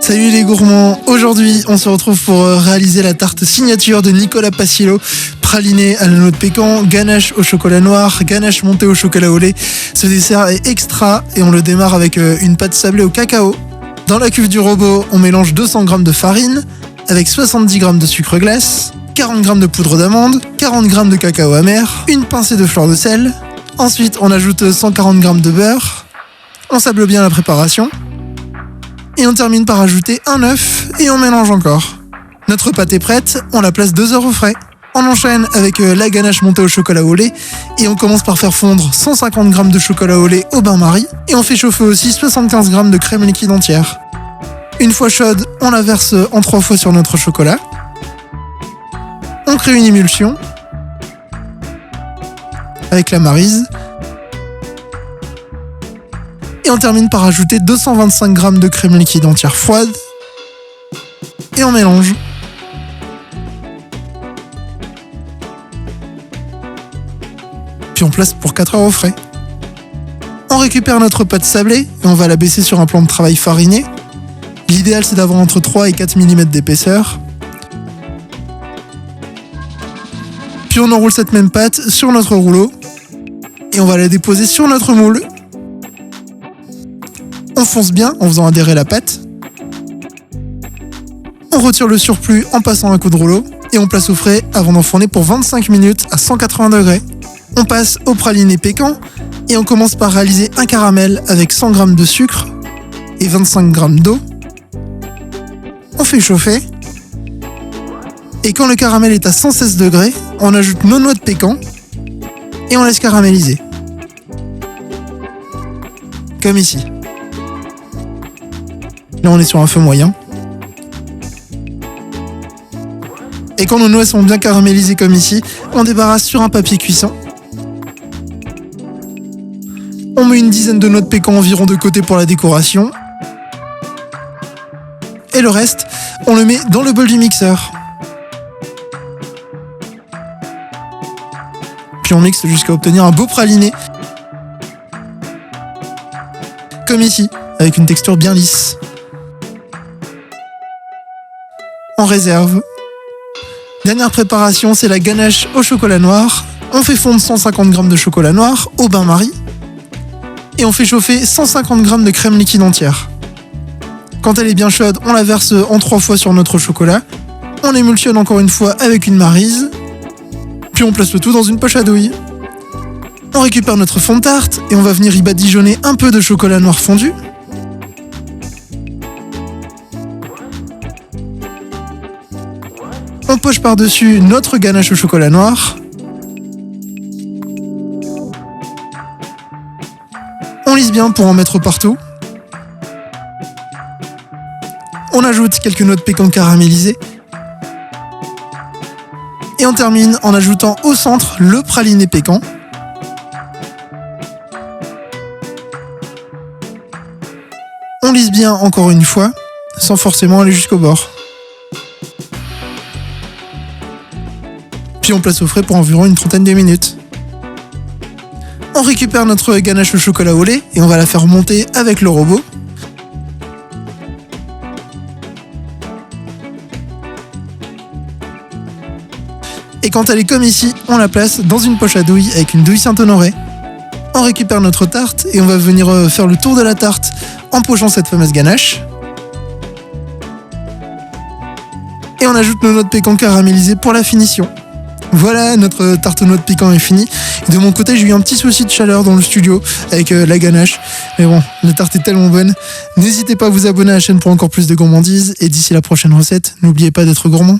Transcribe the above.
Salut les gourmands, aujourd'hui on se retrouve pour réaliser la tarte signature de Nicolas Paciello, praliné à la noix de pécan, ganache au chocolat noir, ganache montée au chocolat au lait. Ce dessert est extra et on le démarre avec une pâte sablée au cacao. Dans la cuve du robot, on mélange 200 g de farine avec 70 g de sucre glace, 40 g de poudre d'amande, 40 g de cacao amer, une pincée de fleur de sel. Ensuite on ajoute 140 g de beurre, on sable bien la préparation. Et on termine par ajouter un œuf et on mélange encore. Notre pâte est prête, on la place 2 heures au frais. On enchaîne avec la ganache montée au chocolat au lait et on commence par faire fondre 150 g de chocolat au lait au bain-marie et on fait chauffer aussi 75 g de crème liquide entière. Une fois chaude, on la verse en 3 fois sur notre chocolat. On crée une émulsion avec la maryse. Et on termine par ajouter 225 g de crème liquide entière froide. Et on mélange. Puis on place pour 4 heures au frais. On récupère notre pâte sablée et on va la baisser sur un plan de travail fariné. L'idéal c'est d'avoir entre 3 et 4 mm d'épaisseur. Puis on enroule cette même pâte sur notre rouleau. Et on va la déposer sur notre moule. On fonce bien en faisant adhérer la pâte. On retire le surplus en passant un coup de rouleau et on place au frais avant d'enfourner pour 25 minutes à 180 degrés. On passe au praliné pécan et on commence par réaliser un caramel avec 100 g de sucre et 25 g d'eau. On fait chauffer. Et quand le caramel est à 116 degrés, on ajoute nos noix de pécan et on laisse caraméliser. Comme ici. Là on est sur un feu moyen. Et quand nos noix sont bien caramélisées comme ici, on débarrasse sur un papier cuisson. On met une dizaine de noix de pécan environ de côté pour la décoration. Et le reste, on le met dans le bol du mixeur. Puis on mixe jusqu'à obtenir un beau praliné. Comme ici, avec une texture bien lisse. On réserve. Dernière préparation, c'est la ganache au chocolat noir. On fait fondre 150 g de chocolat noir au bain-marie. Et on fait chauffer 150 g de crème liquide entière. Quand elle est bien chaude, on la verse en 3 fois sur notre chocolat. On émulsionne encore une fois avec une maryse. Puis on place le tout dans une poche à douille. On récupère notre fond de tarte et on va venir y badigeonner un peu de chocolat noir fondu. On poche par-dessus notre ganache au chocolat noir. On lisse bien pour en mettre partout. On ajoute quelques noix de pécan caramélisées. Et on termine en ajoutant au centre le praliné pécan. On lisse bien encore une fois, sans forcément aller jusqu'au bord. Puis on place au frais pour environ une trentaine de minutes. On récupère notre ganache au chocolat au lait et on va la faire monter avec le robot. Et quand elle est comme ici, on la place dans une poche à douille avec une douille Saint-Honoré. On récupère notre tarte et on va venir faire le tour de la tarte en pochant cette fameuse ganache. Et on ajoute nos noix de pécan caramélisées pour la finition. Voilà, notre tarte aux noix de pécan est finie. De mon côté, j'ai eu un petit souci de chaleur dans le studio avec la ganache. Mais bon, la tarte est tellement bonne. N'hésitez pas à vous abonner à la chaîne pour encore plus de gourmandises. Et d'ici la prochaine recette, n'oubliez pas d'être gourmand.